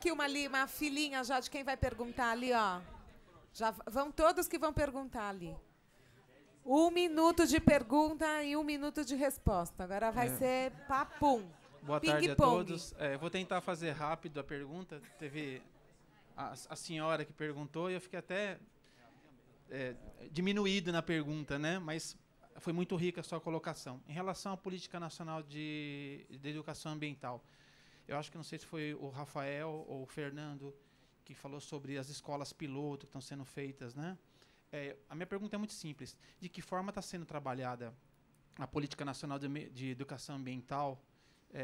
aqui uma filinha já de quem vai perguntar ali, ó. Já vão todos que vão perguntar ali. 1 minuto de pergunta e 1 minuto de resposta. Agora vai ser papum. Boa tarde a todos. Vou tentar fazer rápido a pergunta. Teve a senhora que perguntou e eu fiquei até diminuído na pergunta, né? Mas foi muito rica a sua colocação. Em relação à Política Nacional de Educação Ambiental, eu acho que não sei se foi o Rafael ou o Fernando que falou sobre as escolas piloto que estão sendo feitas, né? A minha pergunta é muito simples. De que forma está sendo trabalhada a Política Nacional de Educação Ambiental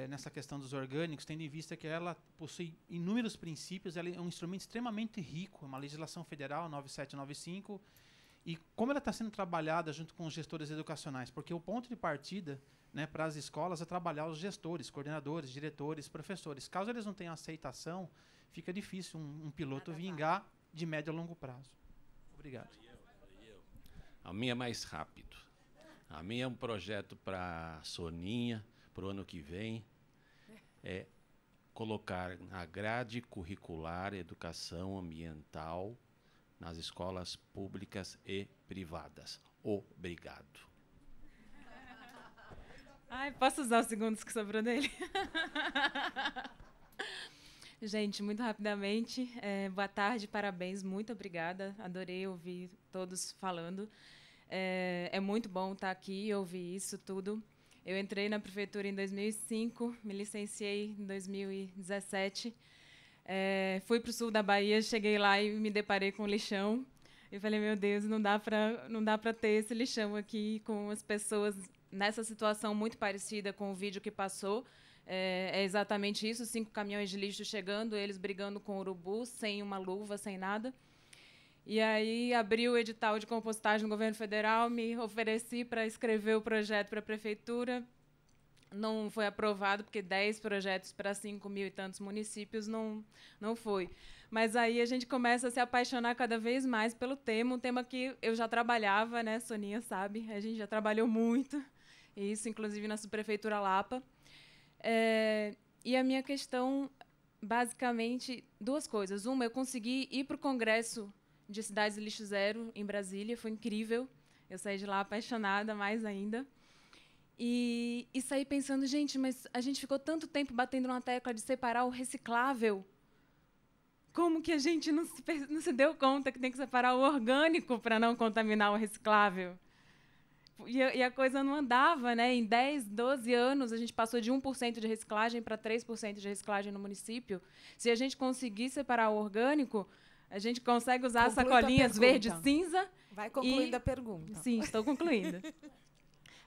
nessa questão dos orgânicos, tendo em vista que ela possui inúmeros princípios, ela é um instrumento extremamente rico, uma legislação federal 9795, e como ela está sendo trabalhada junto com os gestores educacionais? Porque o ponto de partida, né, para as escolas é trabalhar os gestores, coordenadores, diretores, professores. Caso eles não tenham aceitação, fica difícil um piloto vingar de médio a longo prazo. Obrigado. A minha é mais rápido. A minha é um projeto para a Soninha, para o ano que vem, é colocar na grade curricular educação ambiental nas escolas públicas e privadas. Obrigado. Ai, posso usar os segundos que sobrou dele? Gente, muito rapidamente, boa tarde, parabéns, muito obrigada. Adorei ouvir todos falando. É muito bom estar aqui e ouvir isso tudo. Eu entrei na prefeitura em 2005, me licenciei em 2017. Fui para o sul da Bahia, cheguei lá e me deparei com o lixão. E falei, meu Deus, não dá para ter esse lixão aqui com as pessoas nessa situação muito parecida com o vídeo que passou. É exatamente isso, 5 caminhões de lixo chegando, eles brigando com o urubu, sem uma luva, sem nada. E aí abri o edital de compostagem no governo federal, me ofereci para escrever o projeto para a prefeitura. Não foi aprovado, porque 10 projetos para 5.000 e tantos municípios não foi. Mas aí a gente começa a se apaixonar cada vez mais pelo tema, um tema que eu já trabalhava, né? Soninha sabe, a gente já trabalhou muito, isso inclusive na subprefeitura Lapa. E a minha questão, basicamente, 2 coisas. Uma, eu consegui ir para o Congresso de Cidades de Lixo Zero, em Brasília, foi incrível. Eu saí de lá apaixonada, mais ainda. E saí pensando, gente, mas a gente ficou tanto tempo batendo na tecla de separar o reciclável. Como que a gente não se deu conta que tem que separar o orgânico para não contaminar o reciclável? E a coisa não andava, né? Em 10, 12 anos, a gente passou de 1% de reciclagem para 3% de reciclagem no município. Se a gente conseguir separar o orgânico, a gente consegue usar sacolinhas verde e cinza. Vai concluindo a pergunta. Sim, estou concluindo.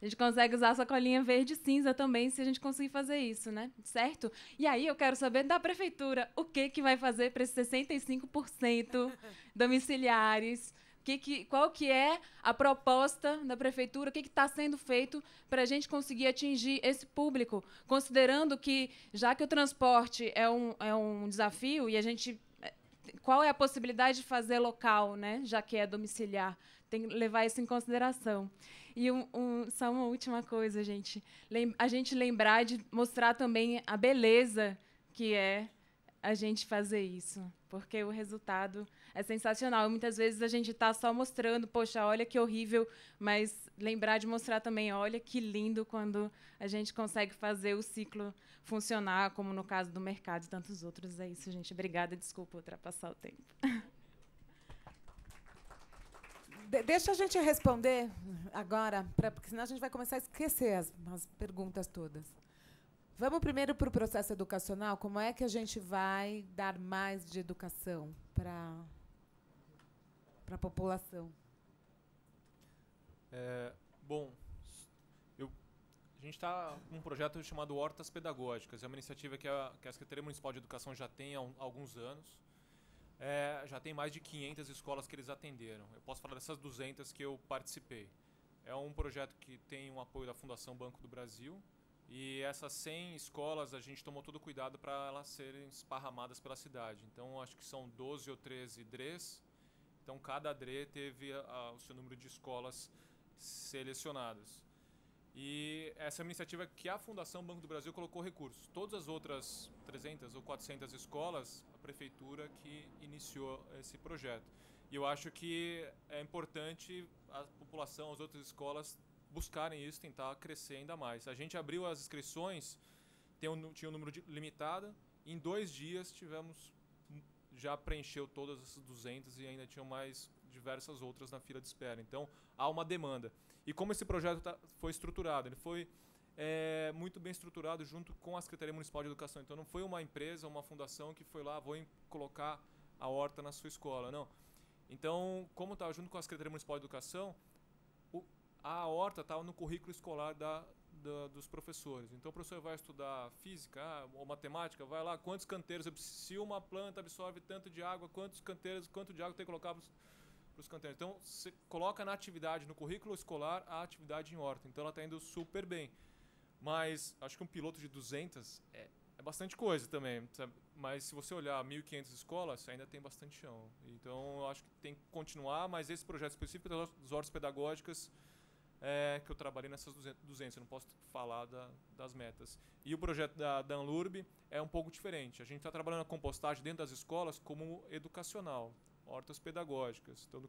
A gente consegue usar a sacolinha verde e cinza também, se a gente conseguir fazer isso, né? Certo? E aí eu quero saber da prefeitura o que vai fazer para esses 65% domiciliares. Qual que é a proposta da prefeitura? O que está sendo feito para a gente conseguir atingir esse público? Considerando que, já que o transporte é um desafio, e a gente... Qual é a possibilidade de fazer local, né? Já que é domiciliar? Tem que levar isso em consideração. E só uma última coisa, gente. A gente lembrar de mostrar também a beleza que é a gente fazer isso, porque o resultado é sensacional. Muitas vezes a gente está só mostrando, poxa, olha que horrível, mas lembrar de mostrar também, olha que lindo quando a gente consegue fazer o ciclo funcionar, como no caso do mercado e tantos outros. É isso, gente. Obrigada, desculpa ultrapassar o tempo. Deixa a gente responder agora, porque senão a gente vai começar a esquecer as perguntas todas. Vamos primeiro para o processo educacional. Como é que a gente vai dar mais de educação para a população? Bom, a gente está com um projeto chamado Hortas Pedagógicas. É uma iniciativa que a Secretaria Municipal de Educação já tem há alguns anos. Já tem mais de 500 escolas que eles atenderam. Eu posso falar dessas 200 que eu participei. É um projeto que tem um apoio da Fundação Banco do Brasil. E essas 100 escolas, a gente tomou todo o cuidado para elas serem esparramadas pela cidade. Então, acho que são 12 ou 13 DREs. Então, cada DRE teve o seu número de escolas selecionadas. E essa é uma iniciativa que a Fundação Banco do Brasil colocou recursos. Todas as outras 300 ou 400 escolas, a prefeitura que iniciou esse projeto. E eu acho que é importante a população, as outras escolas, buscarem isso, tentar crescer ainda mais. A gente abriu as inscrições, tinha um número limitado, em 2 dias já preencheu todas essas 200 e ainda tinham mais diversas outras na fila de espera. Então, há uma demanda. E como esse projeto foi estruturado? Ele foi muito bem estruturado junto com a Secretaria Municipal de Educação. Então, não foi uma empresa, uma fundação que foi lá, vou colocar a horta na sua escola. Não. Então, como estava junto com a Secretaria Municipal de Educação, a horta estava no currículo escolar dos professores. Então, o professor vai estudar física ou matemática, vai lá, quantos canteiros, se uma planta absorve tanto de água, quanto de água tem que colocar para os canteiros. Então, você coloca na atividade, no currículo escolar, a atividade em horta. Então, ela está indo super bem. Mas, acho que um piloto de 200 é bastante coisa também, sabe? Mas se você olhar 1.500 escolas, ainda tem bastante chão. Então, eu acho que tem que continuar, mas esse projeto específico das hortas pedagógicas que eu trabalhei nessas 200, eu não posso falar das metas. E o projeto da Anlurb é um pouco diferente. A gente está trabalhando a compostagem dentro das escolas como educacional, hortas pedagógicas, então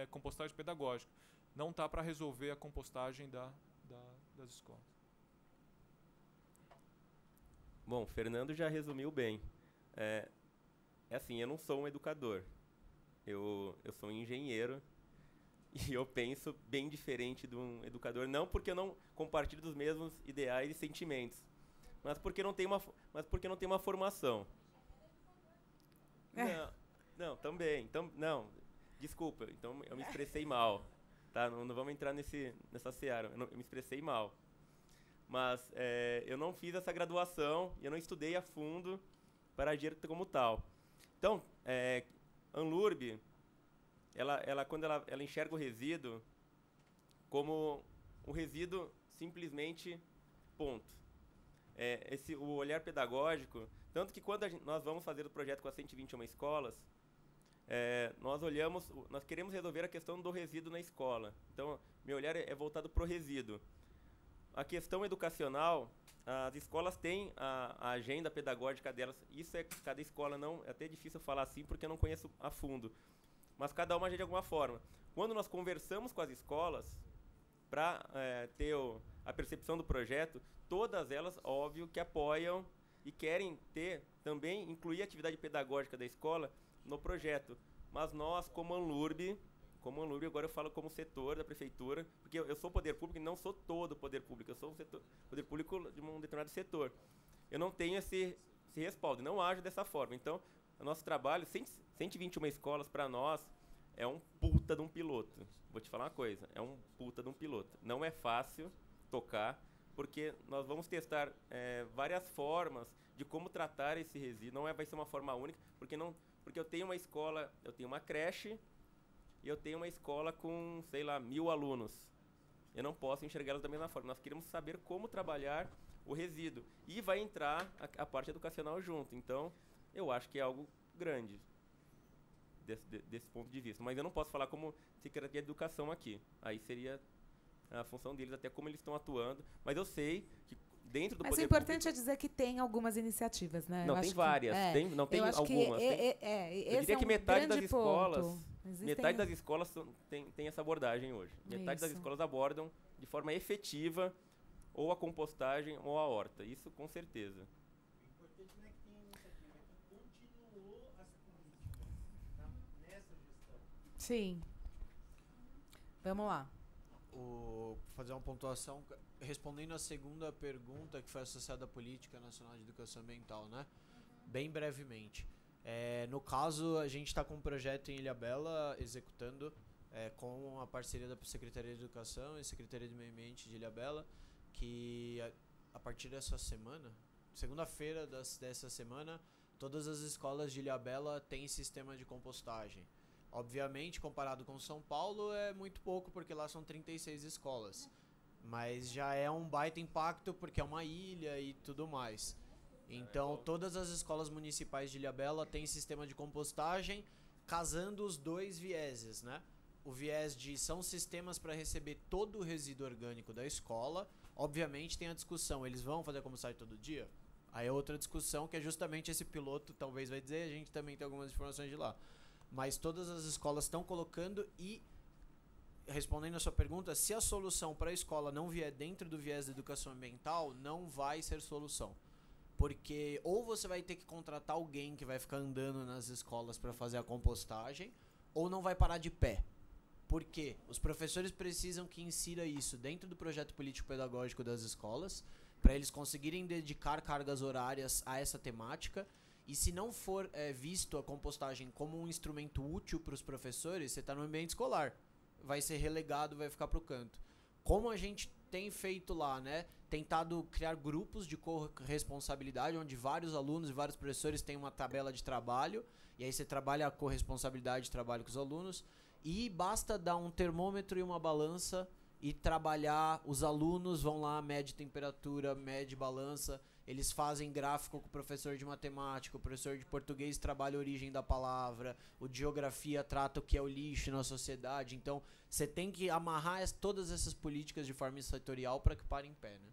compostagem pedagógica. Não está para resolver a compostagem das escolas. Bom, Fernando já resumiu bem. Assim, eu não sou um educador. Eu sou um engenheiro e eu penso bem diferente de um educador. Não porque eu não compartilho dos mesmos ideais e sentimentos, mas porque não tem uma formação. Não, também. Não, desculpa. Então eu me expressei mal. Tá? Não vamos entrar nessa seara. Eu me expressei mal. Mas eu não fiz essa graduação e eu não estudei a fundo para agir como tal. Então, Anlurb, quando ela enxerga o resíduo como um resíduo simplesmente ponto. O olhar pedagógico, tanto que quando nós vamos fazer o projeto com as 121 escolas, nós queremos resolver a questão do resíduo na escola. Então, meu olhar é voltado para o resíduo. A questão educacional, as escolas têm a agenda pedagógica delas. Isso cada escola não, é até difícil falar assim porque eu não conheço a fundo. Mas cada uma agenda de alguma forma. Quando nós conversamos com as escolas para ter a percepção do projeto, todas elas, óbvio, que apoiam e querem também incluir a atividade pedagógica da escola no projeto. Mas nós, como Anlurb, agora eu falo como setor da prefeitura, porque eu sou poder público e não sou todo o poder público, eu sou poder público de um determinado setor. Eu não tenho esse respaldo, não ajo dessa forma. Então, o nosso trabalho, 121 escolas, para nós, é um puta de um piloto. Vou te falar uma coisa, é um puta de um piloto. Não é fácil tocar, porque nós vamos testar várias formas de como tratar esse resíduo. Não vai ser uma forma única, porque eu tenho uma escola, eu tenho uma creche, e eu tenho uma escola com, 1.000 alunos. Eu não posso enxergá-las da mesma forma. Nós queremos saber como trabalhar o resíduo. E vai entrar a parte educacional junto. Então, eu acho que é algo grande desse ponto de vista. Mas eu não posso falar como Secretaria de Educação aqui. Aí seria a função deles, até como eles estão atuando. Mas eu sei que dentro do Mas poder o importante público, é dizer que tem algumas iniciativas, né? Não, tem várias. Não tem algumas. Eu diria que metade das escolas... Metade das escolas tem essa abordagem hoje. Metade das escolas abordam de forma efetiva ou a compostagem ou a horta. Isso com certeza. O importante não é que tenha iniciativa, é que continuou as políticas nessa gestão. Sim. Vamos lá. Fazer uma pontuação, respondendo a segunda pergunta que foi associada à Política Nacional de Educação Ambiental, né? Bem brevemente. No caso, a gente está com um projeto em Ilhabela executando com a parceria da Secretaria de Educação e Secretaria de Meio Ambiente de Ilhabela, que a partir dessa semana, segunda-feira dessa semana, todas as escolas de Ilhabela têm sistema de compostagem. Obviamente, comparado com São Paulo, é muito pouco, porque lá são 36 escolas. Mas já é um baita impacto, porque é uma ilha e tudo mais. Então, todas as escolas municipais de Ilhabela têm sistema de compostagem, casando os dois vieses, né? o viés de são sistemas para receber todo o resíduo orgânico da escola. Obviamente tem a discussão, eles vão fazer compostagem todo dia? Aí é outra discussão, que é justamente esse piloto talvez vai dizer, a gente também tem algumas informações de lá. Mas todas as escolas estão colocando e, respondendo a sua pergunta, se a solução para a escola não vier dentro do viés da educação ambiental, não vai ser solução. Porque ou você vai ter que contratar alguém que vai ficar andando nas escolas para fazer a compostagem, ou não vai parar de pé. Porque os professores precisam que insira isso dentro do projeto político-pedagógico das escolas, para eles conseguirem dedicar cargas horárias a essa temática. E se não for visto a compostagem como um instrumento útil para os professores, você está no ambiente escolar. Vai ser relegado, vai ficar para o canto. Como a gente tem feito lá, né? Tentado criar grupos de corresponsabilidade, onde vários alunos e vários professores têm uma tabela de trabalho, e aí você trabalha a corresponsabilidade de trabalho com os alunos, e basta dar um termômetro e uma balança e trabalhar, os alunos vão lá, mede temperatura, mede balança, eles fazem gráfico com o professor de matemática, o professor de português trabalha a origem da palavra, o de geografia trata o que é o lixo na sociedade. Então, você tem que amarrar todas essas políticas de forma setorial para que parem em pé, né?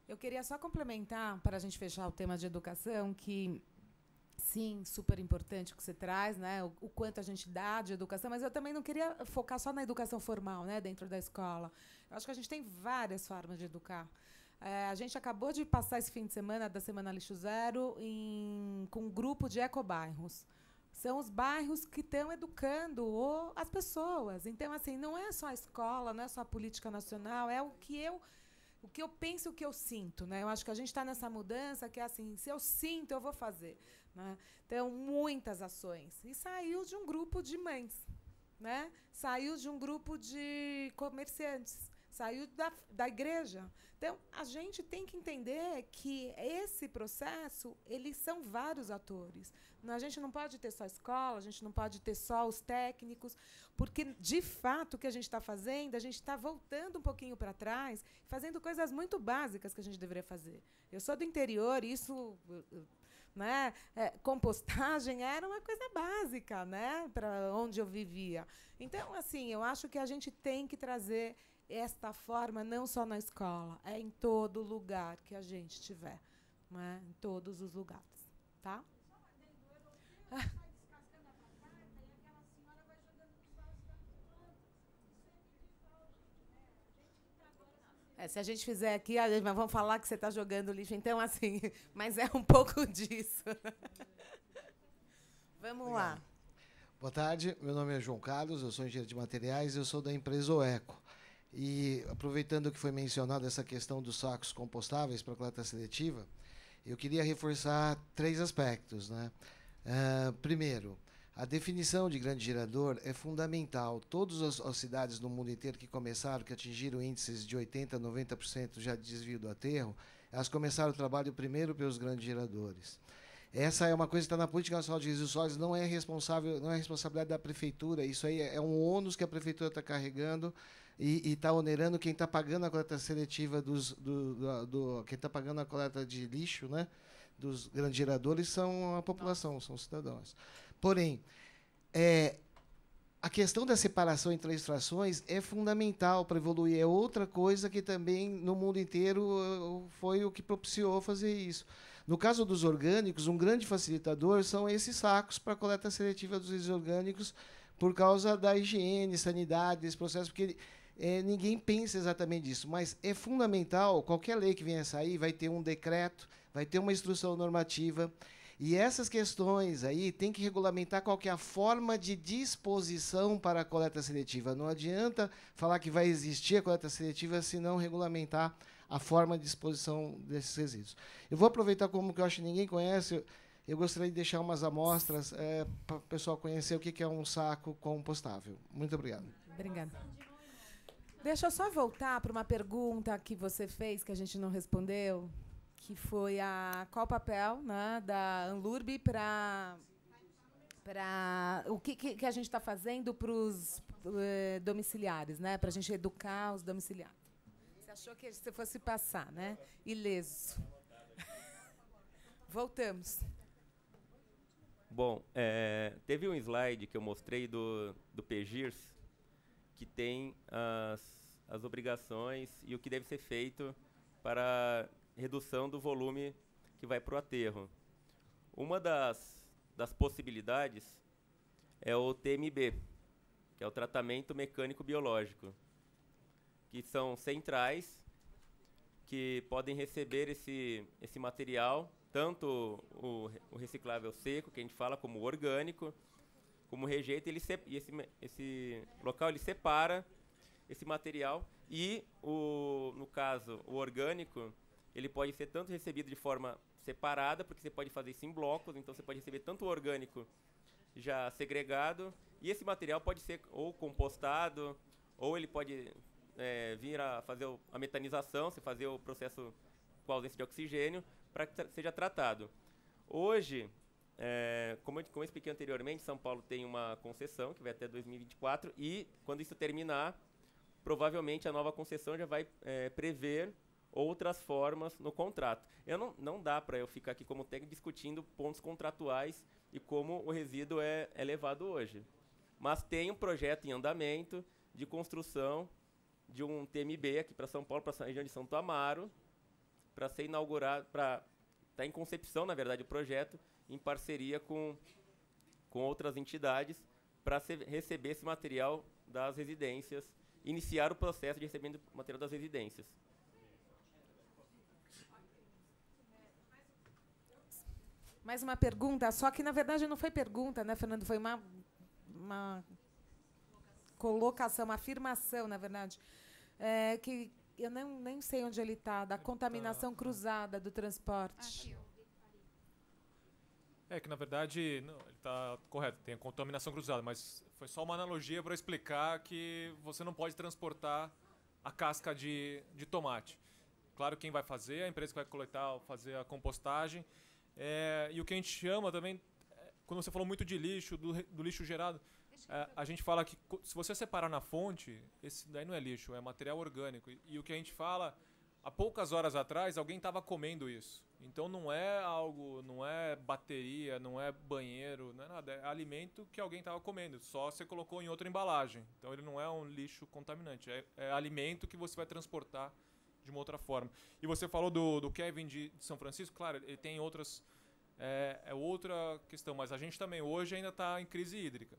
Eu queria só complementar, para a gente fechar o tema de educação, que sim, super importante o que você traz, né? O quanto a gente dá de educação, mas eu também não queria focar só na educação formal, né? Dentro da escola. Eu acho que a gente tem várias formas de educar. A gente acabou de passar esse fim de semana, da Semana Lixo Zero, com um grupo de ecobairros. São os bairros que estão educando as pessoas. Então, assim, não é só a escola, não é só a política nacional, é o que eu penso, o que eu sinto, né? Eu acho que a gente está nessa mudança que é assim, se eu sinto, eu vou fazer, né? Então, muitas ações. E saiu de um grupo de mães, né? Saiu de um grupo de comerciantes, saiu da igreja. Então, a gente tem que entender que esse processo, eles são vários atores. A gente não pode ter só a escola, a gente não pode ter só os técnicos, porque, de fato, o que a gente está fazendo, a gente está voltando um pouquinho para trás, fazendo coisas muito básicas que a gente deveria fazer. Eu sou do interior, isso, né, compostagem era uma coisa básica, né, para onde eu vivia. Então, assim, eu acho que a gente tem que trazer esta forma não só na escola, é em todo lugar que a gente estiver, né, em todos os lugares, tá? Se a gente fizer aqui, vamos falar que você está jogando lixo. Então, assim, mas é um pouco disso. Vamos lá. Boa tarde, meu nome é João Carlos, eu sou engenheiro de materiais e eu sou da empresa Oeco. E, aproveitando que foi mencionada essa questão dos sacos compostáveis para coleta seletiva, eu queria reforçar 3 aspectos, né? Primeiro, a definição de grande gerador é fundamental. Todas as cidades no mundo inteiro que começaram, que atingiram índices de 80% a 90% já de desvio do aterro, elas começaram o trabalho primeiro pelos grandes geradores. Essa é uma coisa que está na Política Nacional de Resíduos Sólidos, não é responsabilidade da prefeitura, isso aí é um ônus que a prefeitura está carregando e está onerando quem está pagando a coleta seletiva quem está pagando a coleta de lixo, né, dos grandes geradores são a população, são os cidadãos. Porém, a questão da separação entre as extrações é fundamental para evoluir. É outra coisa que também no mundo inteiro foi o que propiciou fazer isso. No caso dos orgânicos, um grande facilitador são esses sacos para a coleta seletiva dos resíduos orgânicos por causa da higiene, sanidade, desse processo, porque ninguém pensa exatamente nisso, mas é fundamental, qualquer lei que venha a sair, vai ter um decreto, vai ter uma instrução normativa, e essas questões aí tem que regulamentar qual que é a forma de disposição para a coleta seletiva. Não adianta falar que vai existir a coleta seletiva se não regulamentar a forma de disposição desses resíduos. Eu vou aproveitar como que eu acho que ninguém conhece, eu gostaria de deixar umas amostras para o pessoal conhecer o que é um saco compostável. Muito obrigado. Obrigada. Deixa eu só voltar para uma pergunta que você fez, que a gente não respondeu, que foi qual o papel, né, da Anlurb para o que a gente está fazendo para os domiciliares, né, para a gente educar os domiciliares. Você achou que você fosse passar, né? Ileso. Voltamos. Bom, teve um slide que eu mostrei do PGIRS, que tem as obrigações e o que deve ser feito para redução do volume que vai para o aterro. Uma das possibilidades é o TMB, que é o tratamento mecânico biológico, que são centrais que podem receber esse material, tanto o reciclável seco, que a gente fala, como o orgânico, como o rejeito, e esse local ele separa esse material e, no caso, o orgânico, ele pode ser tanto recebido de forma separada, porque você pode fazer isso em blocos, então você pode receber tanto o orgânico já segregado, e esse material pode ser ou compostado, ou ele pode vir a fazer a metanização, se fazer o processo com ausência de oxigênio, para que seja tratado. Hoje, como eu expliquei anteriormente, São Paulo tem uma concessão que vai até 2024, e quando isso terminar, provavelmente a nova concessão já vai prever outras formas no contrato. Não dá para eu ficar aqui como técnico discutindo pontos contratuais e como o resíduo é levado hoje. Mas tem um projeto em andamento de construção de um TMB aqui para São Paulo, para a região de Santo Amaro, para ser inaugurado, para estar em concepção, na verdade, o projeto, em parceria com outras entidades, para receber esse material das residências, iniciar o processo de recebimento do material das residências. Mais uma pergunta, só que, na verdade, não foi pergunta, né, Fernando? Foi uma colocação, uma afirmação, na verdade, que eu nem sei onde ele está, da contaminação cruzada do transporte. Que, na verdade, não, ele está correto, tem a contaminação cruzada, mas foi só uma analogia para explicar que você não pode transportar a casca de tomate. Claro, quem vai fazer, a empresa que vai coletar, fazer a compostagem. E o que a gente chama também, quando você falou muito de lixo, do lixo gerado, a gente fala que se você separar na fonte, esse daí não é lixo, é material orgânico. E o que a gente fala, há poucas horas atrás, alguém estava comendo isso. Então não é algo, não é bateria, não é banheiro, não é nada. É alimento que alguém estava comendo, só você colocou em outra embalagem. Então ele não é um lixo contaminante, é alimento que você vai transportar de uma outra forma. E você falou do Kevin de São Francisco, claro, ele tem outras... É outra questão, mas a gente também hoje ainda está em crise hídrica,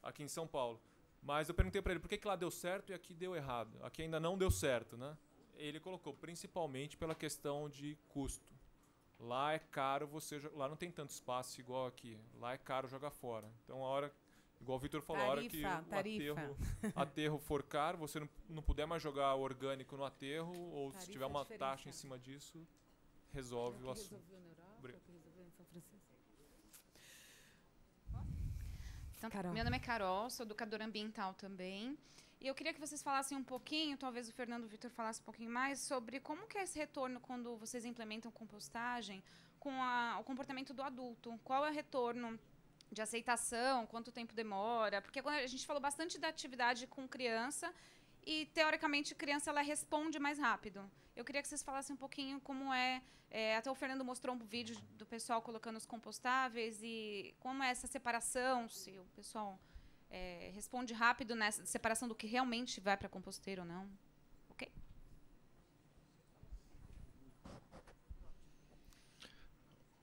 aqui em São Paulo. Mas eu perguntei para ele por que lá deu certo e aqui deu errado. Aqui ainda não deu certo, né? Ele colocou principalmente pela questão de custo. Lá é caro lá não tem tanto espaço igual aqui. Lá é caro jogar fora. Então a hora, igual o Vitor falou, a hora que o aterro for caro, você não puder mais jogar orgânico no aterro, ou se tiver uma taxa em cima disso, resolve o assunto. Então, meu nome é Carol, sou educadora ambiental também. E eu queria que vocês falassem um pouquinho, talvez o Fernando e o Vitor falassem um pouquinho mais, sobre como que é esse retorno quando vocês implementam compostagem com o comportamento do adulto. Qual é o retorno de aceitação, quanto tempo demora? Porque a gente falou bastante da atividade com criança e, teoricamente, a criança ela responde mais rápido. Eu queria que vocês falassem um pouquinho como até o Fernando mostrou um vídeo do pessoal colocando os compostáveis e como é essa separação, se o pessoal responde rápido nessa separação do que realmente vai para composteiro ou não. Ok?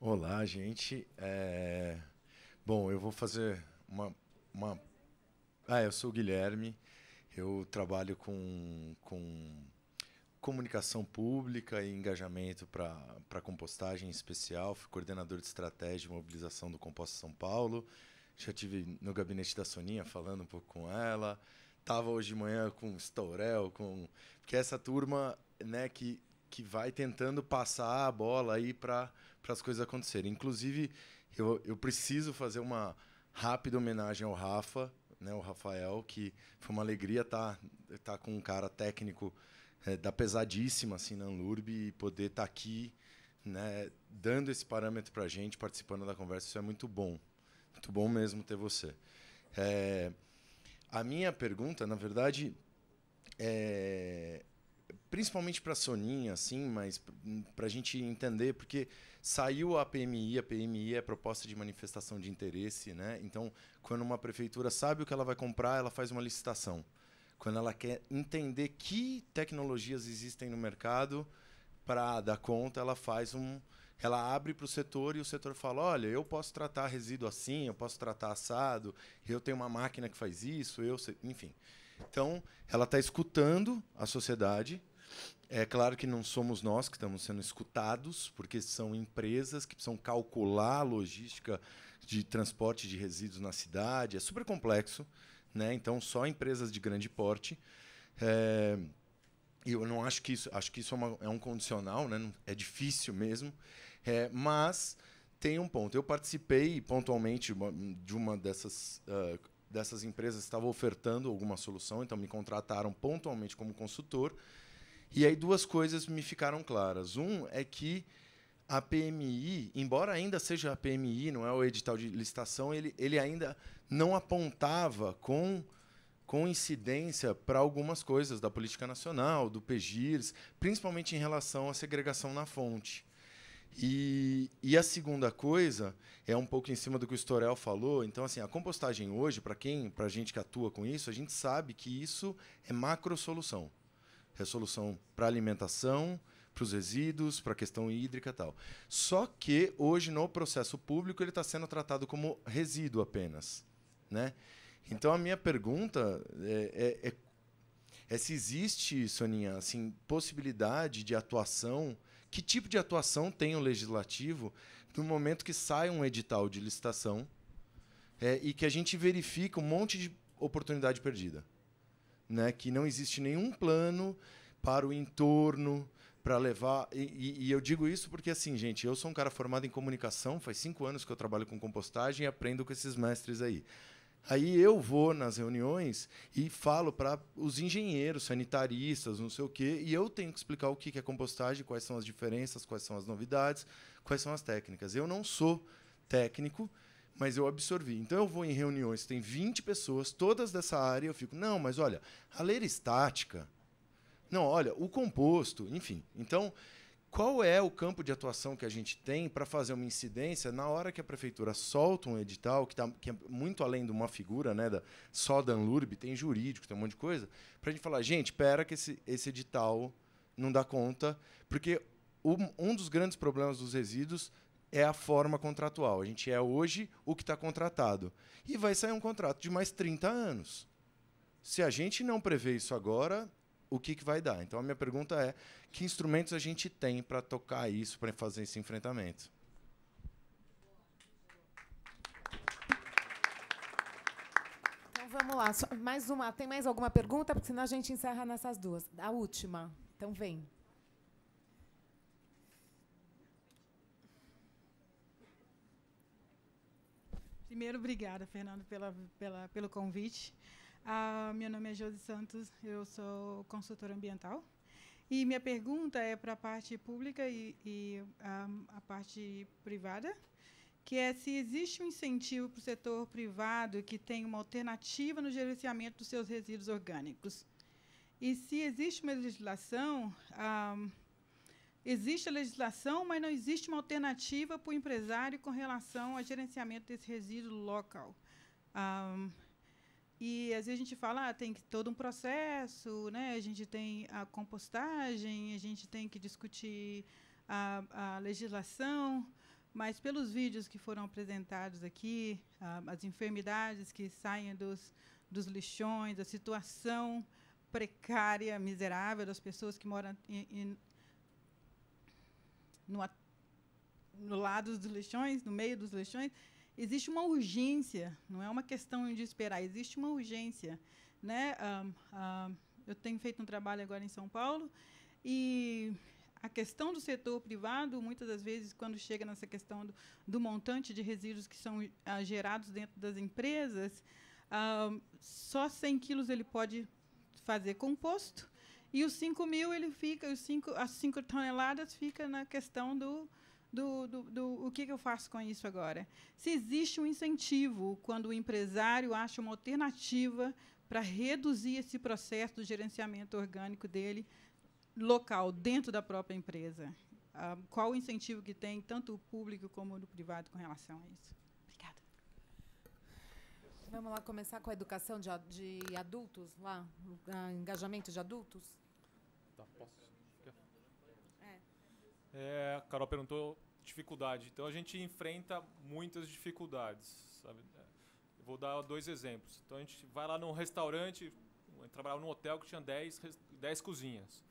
Olá, gente. Bom, eu vou fazer eu sou o Guilherme, eu trabalho com comunicação pública e engajamento para compostagem em especial. Fui coordenador de estratégia e mobilização do Composta São Paulo. Já estive no gabinete da Soninha falando um pouco com ela. Estava hoje de manhã com o Storel, porque essa turma, né, que vai tentando passar a bola aí para as coisas acontecerem. Inclusive, eu preciso fazer uma rápida homenagem ao Rafa, né, o Rafael, que foi uma alegria tá com um cara técnico da pesadíssima assim, na Anlurb, e poder estar aqui, né, dando esse parâmetro para a gente, participando da conversa. Isso é muito bom. Muito bom mesmo ter você. A minha pergunta, na verdade, principalmente para a Soninha, assim, mas para a gente entender, porque saiu a PMI é proposta de manifestação de interesse, né? Então, quando uma prefeitura sabe o que ela vai comprar, ela faz uma licitação. quando ela quer entender que tecnologias existem no mercado para dar conta, ela abre para o setor e o setor fala, olha, eu posso tratar resíduo assim, eu posso tratar assado, eu tenho uma máquina que faz isso, enfim. Então, ela está escutando a sociedade. É claro que não somos nós que estamos sendo escutados, porque são empresas que precisam calcular a logística de transporte de resíduos na cidade. É super complexo, né? Então, só empresas de grande porte. Eu não acho que isso é um condicional, né? É difícil mesmo. Mas tem um ponto. Eu participei pontualmente de uma dessas empresas que estava ofertando alguma solução, então me contrataram pontualmente como consultor. E aí 2 coisas me ficaram claras. Um é que a PMI, embora ainda seja a PMI, não é o edital de licitação, ele ainda não apontava com incidência para algumas coisas da política nacional, do PGIRS, principalmente em relação à segregação na fonte. E a segunda coisa é um pouco em cima do que o Storell falou. Então, assim, a compostagem hoje, para a gente que atua com isso, a gente sabe que isso é macro-solução. É solução para alimentação, para os resíduos, para a questão hídrica e tal. Só que, hoje, no processo público, ele está sendo tratado como resíduo apenas, né? Então, a minha pergunta é se existe, Soninha, assim, possibilidade de atuação. Que tipo de atuação tem o legislativo no momento que sai um edital de licitação e que a gente verifica um monte de oportunidade perdida? Né, que não existe nenhum plano para o entorno, para levar... E eu digo isso porque, assim, gente, eu sou um cara formado em comunicação, faz 5 anos que eu trabalho com compostagem e aprendo com esses mestres aí. Aí eu vou nas reuniões e falo para os engenheiros, sanitaristas, não sei o quê, e eu tenho que explicar o que é compostagem, quais são as diferenças, quais são as novidades, quais são as técnicas. Eu não sou técnico, mas eu absorvi. Então, eu vou em reuniões, tem 20 pessoas, todas dessa área, eu fico, não, mas olha, a leira estática, não, olha, o composto, enfim. Então, qual é o campo de atuação que a gente tem para fazer uma incidência na hora que a prefeitura solta um edital, que é muito além de uma figura, né, só da Anlurb, tem jurídico, tem um monte de coisa, para a gente falar, gente, espera que esse edital não dá conta, porque um dos grandes problemas dos resíduos é a forma contratual. A gente é hoje o que está contratado. E vai sair um contrato de mais 30 anos. Se a gente não prevê isso agora, o que vai dar? Então, a minha pergunta é, que instrumentos a gente tem para tocar isso, para fazer esse enfrentamento? Então, vamos lá. Mais uma. Tem mais alguma pergunta? Porque senão a gente encerra nessas 2. A última. Então, vem. Primeiro, obrigada, Fernando, pelo convite. Meu nome é Josi Santos, eu sou consultora ambiental. E minha pergunta é para a parte pública e a parte privada, que é se existe um incentivo para o setor privado que tenha uma alternativa no gerenciamento dos seus resíduos orgânicos. E se existe uma legislação... existe a legislação, mas não existe uma alternativa para o empresário com relação ao gerenciamento desse resíduo local. E, às vezes, a gente fala, tem todo um processo, né? A gente tem a compostagem, a gente tem que discutir a legislação, mas, pelos vídeos que foram apresentados aqui, as enfermidades que saem dos lixões, a situação precária, miserável das pessoas que moram no lado dos lixões, no meio dos lixões, existe uma urgência, não é uma questão de esperar, existe uma urgência, né? Eu tenho feito um trabalho agora em São Paulo e a questão do setor privado, muitas das vezes, quando chega nessa questão do montante de resíduos que são gerados dentro das empresas, só 100 quilos ele pode fazer composto, e os 5.000 ele fica, as 5 toneladas fica na questão do o que eu faço com isso agora. Se existe um incentivo quando o empresário acha uma alternativa para reduzir esse processo do gerenciamento orgânico dele local, dentro da própria empresa. Qual o incentivo que tem, tanto o público como o privado, com relação a isso? Obrigada. Vamos lá começar com a educação de adultos, lá, engajamento de adultos? Tá, posso? A Carol perguntou dificuldade. Então, a gente enfrenta muitas dificuldades, sabe? Eu vou dar 2 exemplos. Então, a gente vai lá num restaurante, trabalhava num hotel que tinha 10 cozinhas.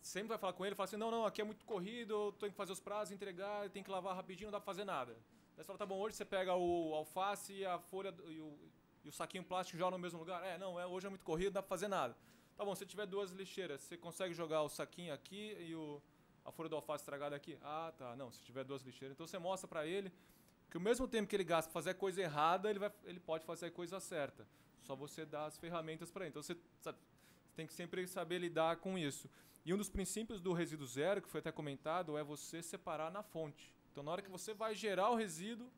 Sempre vai falar com ele e fala assim, não, aqui é muito corrido, eu tenho que fazer os pratos, entregar, tem que lavar rapidinho, não dá pra fazer nada. Daí você fala, tá bom, hoje você pega o alface e a folha e o saquinho plástico e joga no mesmo lugar? Hoje é muito corrido, não dá pra fazer nada. Tá bom, se tiver 2 lixeiras, você consegue jogar o saquinho aqui e a folha do alface estragada aqui? Ah, tá, não, se tiver 2 lixeiras. Então você mostra pra ele que o mesmo tempo que ele gasta pra fazer a coisa errada, ele pode fazer a coisa certa. Só você dá as ferramentas pra ele. Então você tem que sempre saber lidar com isso. E um dos princípios do resíduo zero, que foi até comentado, é você separar na fonte. Então, na hora que você vai gerar o resíduo,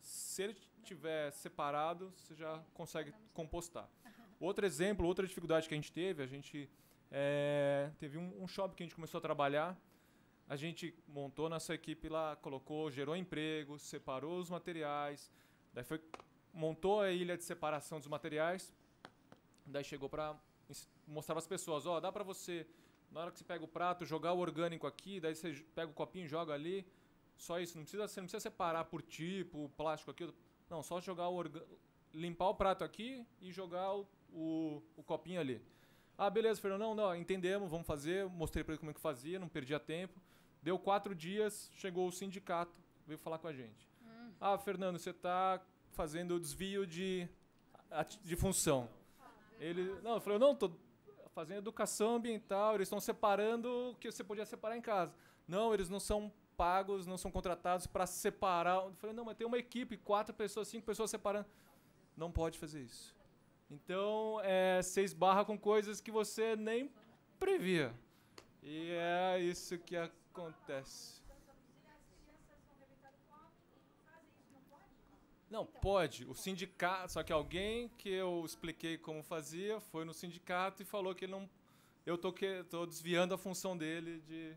se ele estiver separado, você já consegue compostar. Outro exemplo, outra dificuldade que a gente teve teve um shopping que a gente começou a trabalhar, a gente montou nossa equipe lá, gerou emprego, separou os materiais, daí montou a ilha de separação dos materiais, daí chegou para mostrar para as pessoas, dá para você, na hora que você pega o prato, jogar o orgânico aqui, daí você pega o copinho e joga ali, só isso, você não precisa separar por tipo, plástico aqui, não, só jogar limpar o prato aqui e jogar o copinho ali. Ah, beleza, Fernando, não, entendemos, vamos fazer, mostrei para ele como é que fazia, não perdia tempo. Deu 4 dias, chegou o sindicato, veio falar com a gente. Ah, Fernando, você está fazendo desvio de função. Eu falei, não, estou fazendo educação ambiental, eles estão separando o que você podia separar em casa. Não, eles não são pagos, não são contratados para separar. Eu falei, não, mas tem uma equipe, 4 pessoas, 5 pessoas separando. Não pode fazer isso. Então, você esbarra com coisas que você nem previa. E é isso que acontece. Não, pode. O sindicato, só que alguém que eu expliquei como fazia, foi no sindicato e falou que ele não... Eu tô desviando a função dele de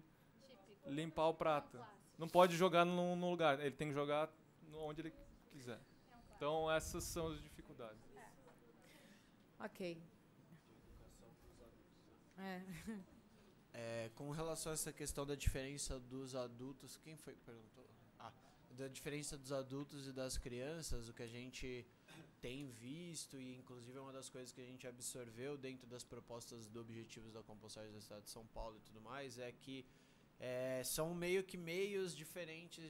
limpar o prato. Não pode jogar num lugar, ele tem que jogar onde ele quiser. Então, essas são as dificuldades. Ok. Com relação a essa questão da diferença dos adultos, quem foi que perguntou? Da diferença dos adultos e das crianças, o que a gente tem visto, e inclusive é uma das coisas que a gente absorveu dentro das propostas do Objetivos da Compostagem da Cidade de São Paulo e tudo mais, é que são meio que meios diferentes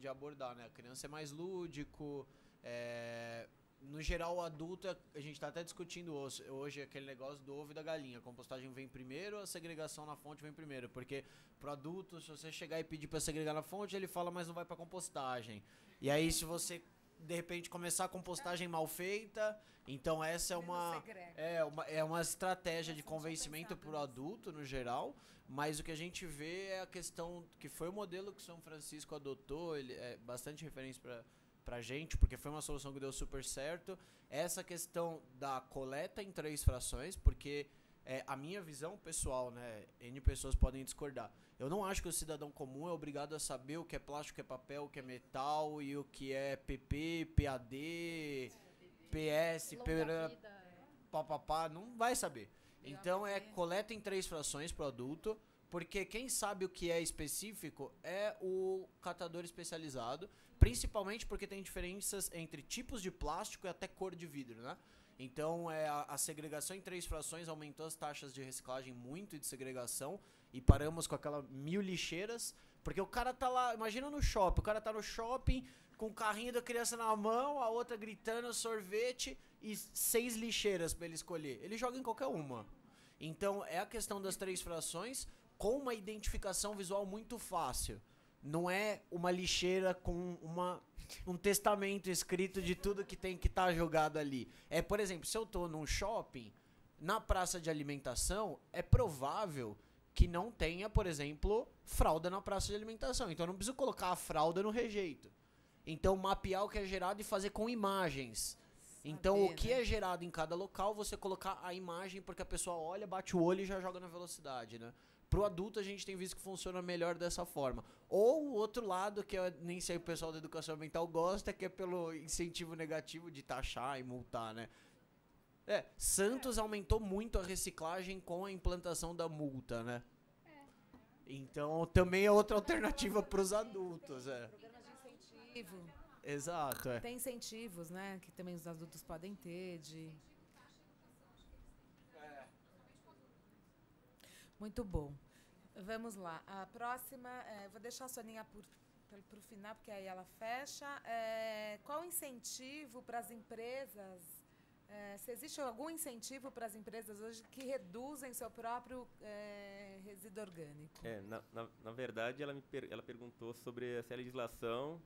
de abordar, né? A criança é mais lúdico, no geral o adulto, a gente está até discutindo hoje aquele negócio do ovo e da galinha, a compostagem vem primeiro, a segregação na fonte vem primeiro, porque pro adulto, se você chegar e pedir para segregar na fonte, ele fala, mas não vai para compostagem. E aí se você de repente começar a compostagem mal feita, então essa é uma estratégia de convencimento pro adulto no geral, mas o que a gente vê é a questão que foi o modelo que São Francisco adotou, ele é bastante referência pra gente, porque foi uma solução que deu super certo, essa questão da coleta em 3 frações, porque a minha visão pessoal, né, N pessoas podem discordar, eu não acho que o cidadão comum é obrigado a saber o que é plástico, o que é papel, o que é metal, e o que é PP, PAD, PS, papapá, não vai saber. Então coleta em 3 frações pro adulto, porque quem sabe o que é específico é o catador especializado, principalmente porque tem diferenças entre tipos de plástico e até cor de vidro, né? Então, a segregação em 3 frações aumentou as taxas de reciclagem muito e de segregação, e paramos com aquela 1000 lixeiras, porque o cara tá lá, imagina no shopping, o cara tá no shopping com o carrinho da criança na mão, a outra gritando sorvete e 6 lixeiras para ele escolher. Ele joga em qualquer uma. Então, é a questão das 3 frações com uma identificação visual muito fácil. Não é uma lixeira com um testamento escrito de tudo que tem que estar jogado ali. Por exemplo, se eu estou num shopping, na praça de alimentação, é provável que não tenha, por exemplo, fralda na praça de alimentação. Então eu não preciso colocar a fralda no rejeito. Então mapear o que é gerado e fazer com imagens. Então o que é gerado em cada local, você colocar a imagem, porque a pessoa olha, bate o olho e já joga na velocidade, né? pro adulto a gente tem visto que funciona melhor dessa forma. Ou o outro lado, que nem sei o pessoal da educação ambiental gosta, que é pelo incentivo negativo de taxar e multar, né? Santos aumentou muito a reciclagem com a implantação da multa, né? Então também é outra alternativa para os adultos. Programas de incentivo. Exato. Tem incentivos, né? Que também os adultos podem ter Muito bom. Vamos lá. A próxima, vou deixar a Soninha para o final, porque aí ela fecha. Qual o incentivo para as empresas? Se existe algum incentivo para as empresas hoje que reduzem seu próprio resíduo orgânico? Na verdade, ela perguntou sobre se a legislação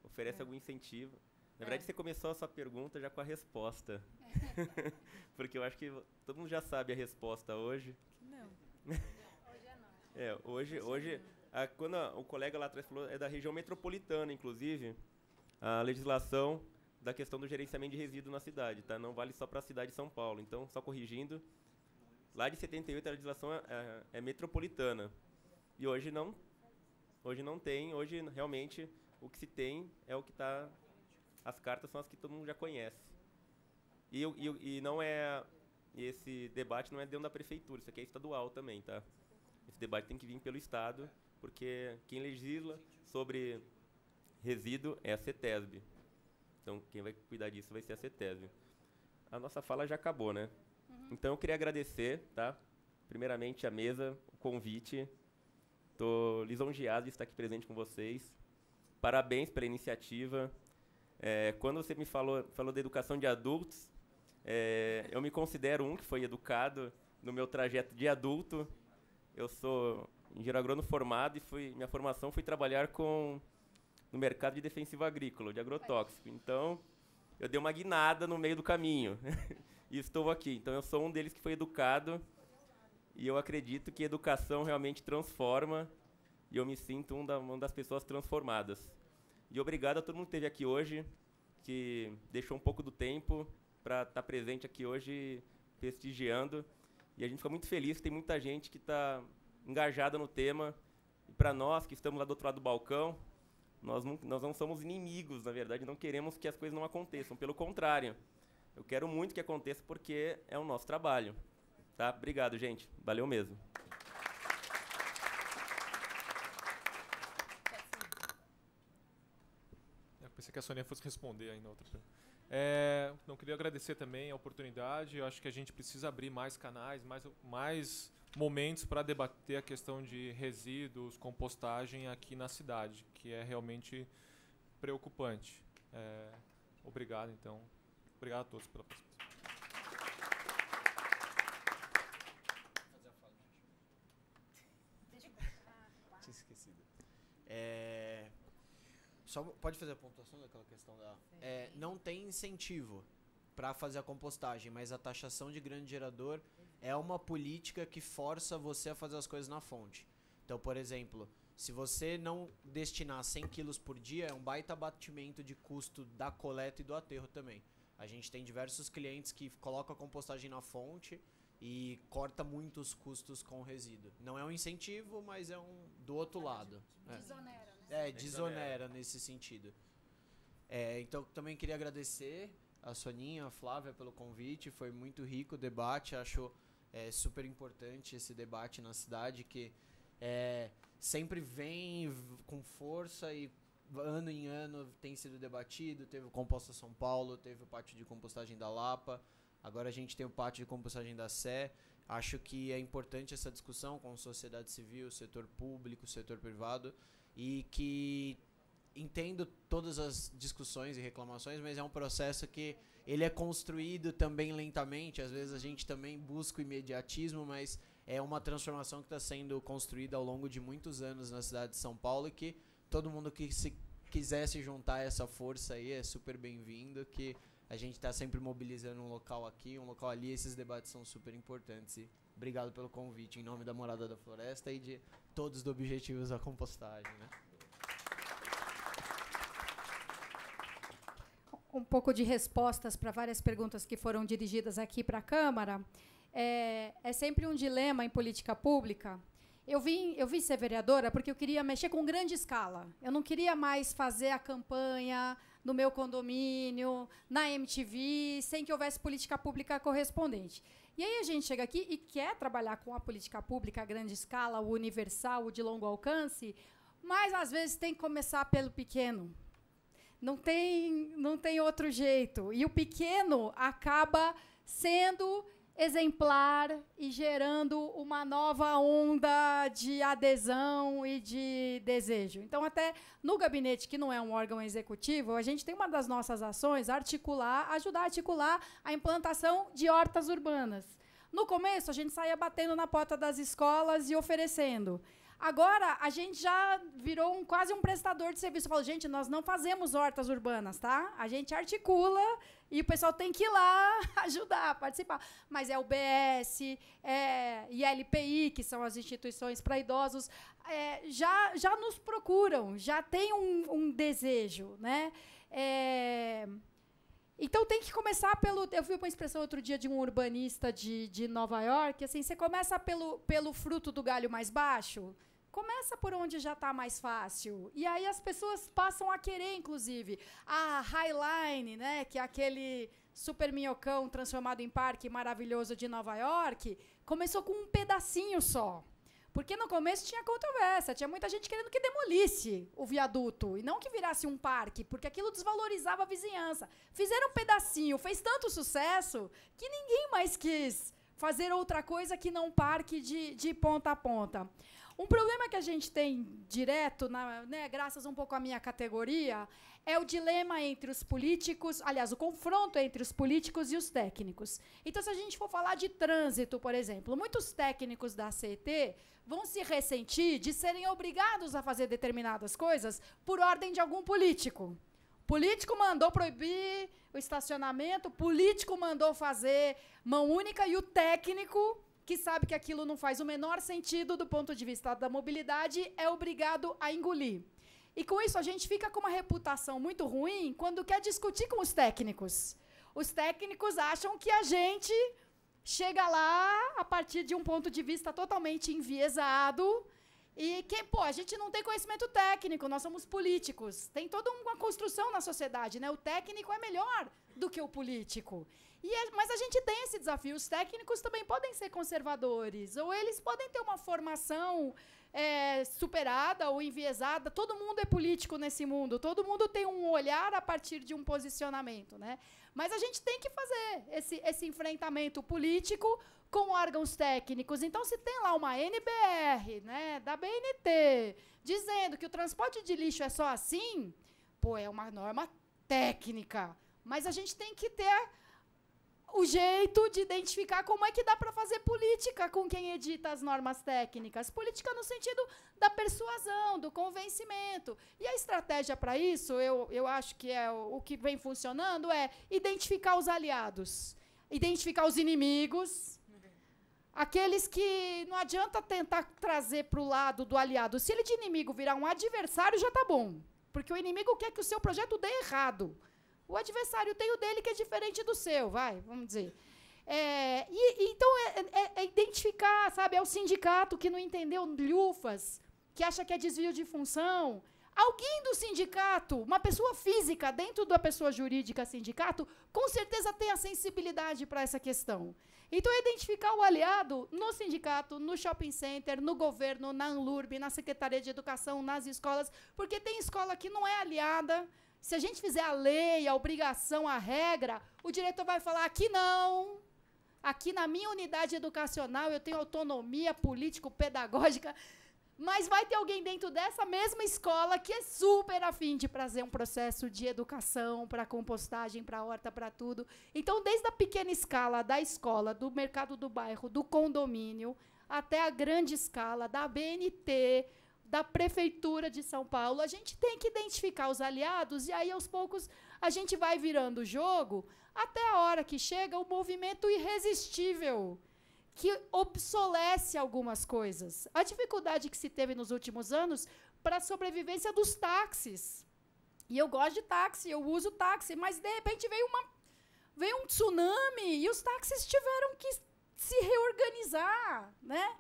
oferece algum incentivo. Na verdade, você começou a sua pergunta já com a resposta. Porque eu acho que todo mundo já sabe a resposta hoje. Não. Hoje quando o colega lá atrás falou, é da região metropolitana, inclusive, a legislação da questão do gerenciamento de resíduos na cidade, tá? Não vale só para a cidade de São Paulo. Então, só corrigindo, lá de 78 a legislação é metropolitana. E hoje não tem, hoje realmente o que se tem é o que está, as cartas são as que todo mundo já conhece. E não é, esse debate não é dentro da prefeitura, isso aqui é estadual também, tá? Esse debate tem que vir pelo Estado, porque quem legisla sobre resíduo é a CETESB. Então, quem vai cuidar disso vai ser a CETESB. A nossa fala já acabou, né? Então, eu queria agradecer, tá? Primeiramente, a mesa, o convite. Estou lisonjeado de estar aqui presente com vocês. Parabéns pela iniciativa. Quando você me falou da educação de adultos, eu me considero um que foi educado no meu trajeto de adulto. Eu sou engenheiro agrônomo formado e minha formação foi trabalhar no mercado de defensivo agrícola, de agrotóxico. Então, eu dei uma guinada no meio do caminho e estou aqui. Então, eu sou um deles que foi educado e eu acredito que a educação realmente transforma e eu me sinto uma das pessoas transformadas. E obrigado a todo mundo que esteve aqui hoje, que deixou um pouco do tempo para estar presente aqui hoje, prestigiando. E a gente fica muito feliz que tem muita gente que está engajada no tema. E para nós que estamos lá do outro lado do balcão, nós não somos inimigos, na verdade, não queremos que as coisas não aconteçam. Pelo contrário, eu quero muito que aconteça porque é o nosso trabalho. Tá? Obrigado, gente. Valeu mesmo. Eu pensei que a Sonia fosse responder ainda outra pergunta. Não, queria agradecer também a oportunidade. Eu acho que a gente precisa abrir mais canais, mais momentos para debater a questão de resíduos, compostagem aqui na cidade, que é realmente preocupante. Obrigado, então. Obrigado a todos pela participação. Tinha esquecido. Só pode fazer a pontuação daquela questão da... não tem incentivo para fazer a compostagem, mas a taxação de grande gerador é uma política que força você a fazer as coisas na fonte. Então, por exemplo, se você não destinar 100 quilos por dia, é um baita abatimento de custo da coleta e do aterro também. A gente tem diversos clientes que colocam a compostagem na fonte e corta muito os custos com o resíduo. Não é um incentivo, mas é do outro lado. Desonera, né? Desonera nesse sentido. Então, também queria agradecer a Soninha, a Flávia pelo convite. Foi muito rico o debate. Acho super importante esse debate na cidade, que sempre vem com força e ano em ano tem sido debatido. Teve o Composta São Paulo, teve o pátio de compostagem da Lapa, agora a gente tem o pátio de compostagem da Sé. Acho que é importante essa discussão com a sociedade civil, setor público, setor privado, e que entendo todas as discussões e reclamações, mas é um processo que ele é construído também lentamente. Às vezes a gente também busca o imediatismo, mas é uma transformação que está sendo construída ao longo de muitos anos na cidade de São Paulo, e que todo mundo que se quiser se juntar a essa força aí é super bem-vindo, que a gente está sempre mobilizando um local aqui, um local ali. Esses debates são super importantes. E obrigado pelo convite em nome da Morada da Floresta e de todos do Objetivos da Compostagem, né? Um pouco de respostas para várias perguntas que foram dirigidas aqui para a Câmara. É sempre um dilema em política pública Eu vim ser vereadora porque eu queria mexer com grande escala. Eu não queria mais fazer a campanha no meu condomínio, na MTV, sem que houvesse política pública correspondente. E aí a gente chega aqui e quer trabalhar com a política pública a grande escala, o universal, o de longo alcance, mas, às vezes, tem que começar pelo pequeno. Não tem outro jeito. E o pequeno acaba sendo exemplar e gerando uma nova onda de adesão e de desejo. Então, até no gabinete, que não é um órgão executivo, a gente tem uma das nossas ações, ajudar a articular a implantação de hortas urbanas. No começo, a gente saía batendo na porta das escolas e oferecendo. Agora, a gente já virou quase um prestador de serviço. Eu falo, gente, nós não fazemos hortas urbanas, tá? A gente articula e o pessoal tem que ir lá ajudar, participar. Mas é o BS, e a LPI, que são as instituições para idosos, já nos procuram, já tem um desejo, né? Então, tem que começar pelo... Eu vi uma expressão outro dia de um urbanista de Nova York, assim, você começa pelo fruto do galho mais baixo, começa por onde já está mais fácil. E aí as pessoas passam a querer, inclusive. A Highline, né, que é aquele super minhocão transformado em parque maravilhoso de Nova York, começou com um pedacinho só. Porque no começo tinha controvérsia, tinha muita gente querendo que demolisse o viaduto, e não que virasse um parque, porque aquilo desvalorizava a vizinhança. Fizeram um pedacinho, fez tanto sucesso, que ninguém mais quis fazer outra coisa que não um parque de ponta a ponta. Um problema que a gente tem direto, né, graças um pouco à minha categoria, é o dilema entre os políticos, aliás, o confronto entre os políticos e os técnicos. Então, se a gente for falar de trânsito, por exemplo, muitos técnicos da CET vão se ressentir de serem obrigados a fazer determinadas coisas por ordem de algum político. O político mandou proibir o estacionamento, o político mandou fazer mão única e o técnico, que sabe que aquilo não faz o menor sentido do ponto de vista da mobilidade, é obrigado a engolir. E, com isso, a gente fica com uma reputação muito ruim quando quer discutir com os técnicos. Os técnicos acham que a gente chega lá a partir de um ponto de vista totalmente enviesado e que, a gente não tem conhecimento técnico, nós somos políticos. Tem toda uma construção na sociedade, né? O técnico é melhor do que o político. Mas a gente tem esse desafio. Os técnicos também podem ser conservadores, ou eles podem ter uma formação superada ou enviesada. Todo mundo é político nesse mundo, todo mundo tem um olhar a partir de um posicionamento, né? Mas a gente tem que fazer esse enfrentamento político com órgãos técnicos. Então, se tem lá uma NBR, né, da BNT, dizendo que o transporte de lixo é só assim, é uma norma técnica. Mas a gente tem que ter o jeito de identificar como é que dá para fazer política com quem edita as normas técnicas. Política no sentido da persuasão, do convencimento. E a estratégia para isso, eu acho que é o que vem funcionando, é identificar os aliados, identificar os inimigos, aqueles que não adianta tentar trazer para o lado do aliado. Se ele de inimigo virar um adversário, já está bom. Porque o inimigo quer que o seu projeto dê errado. O adversário tem o dele que é diferente do seu, vamos dizer. Então, identificar, sabe, é o sindicato que não entendeu lufas, que acha que é desvio de função. Alguém do sindicato, uma pessoa física dentro da pessoa jurídica sindicato, com certeza tem a sensibilidade para essa questão. Então, identificar o aliado no sindicato, no shopping center, no governo, na ANLURB, na Secretaria de Educação, nas escolas, porque tem escola que não é aliada. Se a gente fizer a lei, a obrigação, a regra, o diretor vai falar, aqui não. Aqui na minha unidade educacional eu tenho autonomia político-pedagógica, mas vai ter alguém dentro dessa mesma escola que é super afim de trazer um processo de educação para compostagem, para horta, para tudo. Então, desde a pequena escala da escola, do mercado do bairro, do condomínio, até a grande escala da BNT, da Prefeitura de São Paulo, a gente tem que identificar os aliados e aí, aos poucos, a gente vai virando o jogo até a hora que chega o movimento irresistível, que obsolece algumas coisas. A dificuldade que se teve nos últimos anos para a sobrevivência dos táxis. E eu gosto de táxi, eu uso táxi, mas, de repente, veio um tsunami e os táxis tiveram que se reorganizar, né?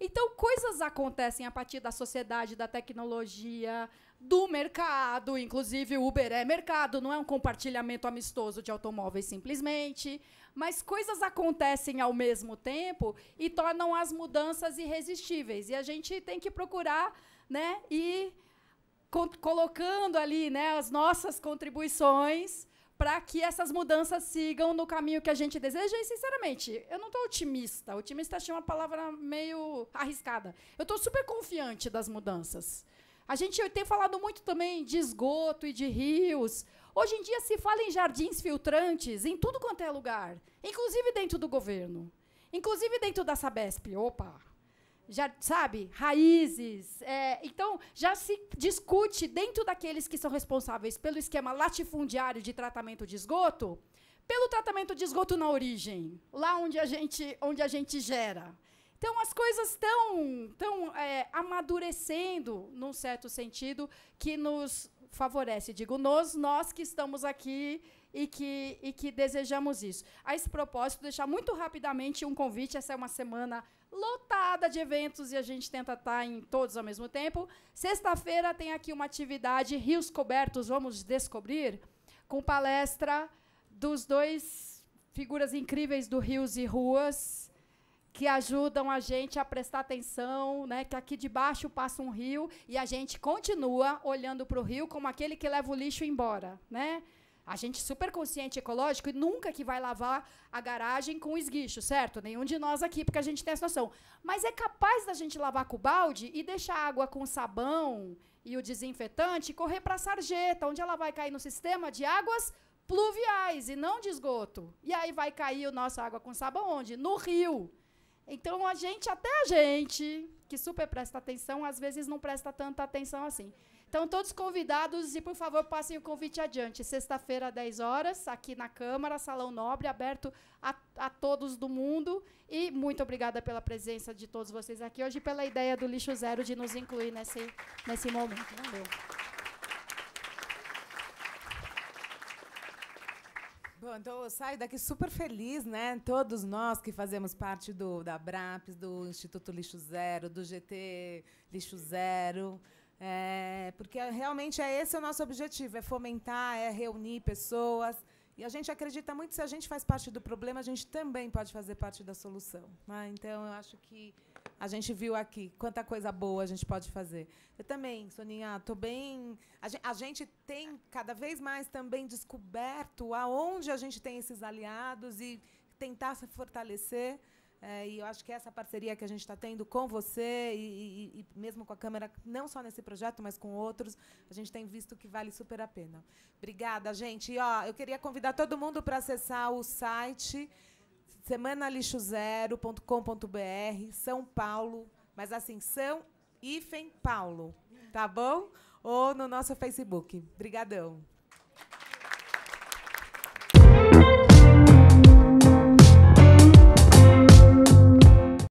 Então, coisas acontecem a partir da sociedade, da tecnologia, do mercado. Inclusive, o Uber é mercado, não é um compartilhamento amistoso de automóveis, simplesmente. Mas coisas acontecem ao mesmo tempo e tornam as mudanças irresistíveis. E a gente tem que procurar, né, ir colocando ali, né, as nossas contribuições para que essas mudanças sigam no caminho que a gente deseja. E, sinceramente, eu não estou otimista. Otimista achei uma palavra meio arriscada. Eu estou super confiante das mudanças. A gente tem falado muito também de esgoto e de rios. Hoje em dia se fala em jardins filtrantes em tudo quanto é lugar, inclusive dentro do governo, inclusive dentro da Sabesp. Opa! Já, sabe, raízes. Então, já se discute dentro daqueles que são responsáveis pelo esquema latifundiário de tratamento de esgoto, pelo tratamento de esgoto na origem, lá onde a gente gera. Então, as coisas estão amadurecendo, num certo sentido, que nos favorece. Digo, nós que estamos aqui e que desejamos isso. A esse propósito, deixar muito rapidamente um convite. Essa é uma semana lotada de eventos e a gente tenta estar em todos ao mesmo tempo. Sexta-feira tem aqui uma atividade, Rios Cobertos, Vamos Descobrir, com palestra dos dois figuras incríveis do Rios e Ruas, que ajudam a gente a prestar atenção, né, que aqui de baixo passa um rio e a gente continua olhando para o rio como aquele que leva o lixo embora, né? A gente super consciente ecológico e nunca que vai lavar a garagem com esguicho, certo? Nenhum de nós aqui, porque a gente tem essa noção. Mas é capaz da gente lavar com o balde e deixar a água com sabão e o desinfetante correr para a sarjeta, onde ela vai cair no sistema de águas pluviais e não de esgoto. E aí vai cair a nossa água com sabão onde? No rio. Então, até a gente, que super presta atenção, às vezes não presta tanta atenção assim. Então, todos convidados, e, por favor, passem o convite adiante. Sexta-feira, 10 horas, aqui na Câmara, Salão Nobre, aberto a todos do mundo. E muito obrigada pela presença de todos vocês aqui hoje e pela ideia do Lixo Zero de nos incluir nesse momento. Valeu. Bom, então eu saio daqui super feliz, né? Todos nós que fazemos parte da Abrapes, do Instituto Lixo Zero, do GT Lixo Zero, porque realmente esse o nosso objetivo, é fomentar, é reunir pessoas. E a gente acredita muito que se a gente faz parte do problema, a gente também pode fazer parte da solução, né? Então, eu acho que a gente viu aqui quanta coisa boa a gente pode fazer. Eu também, Soninha, estou bem... A gente tem cada vez mais também descoberto aonde a gente tem esses aliados e tentar se fortalecer. E eu acho que essa parceria que a gente está tendo com você e mesmo com a Câmara, não só nesse projeto, mas com outros, a gente tem visto que vale super a pena. Obrigada, gente. E, eu queria convidar todo mundo para acessar o site semanalixozero.com.br, São Paulo, mas assim, São Paulo, tá bom? Ou no nosso Facebook. Obrigadão.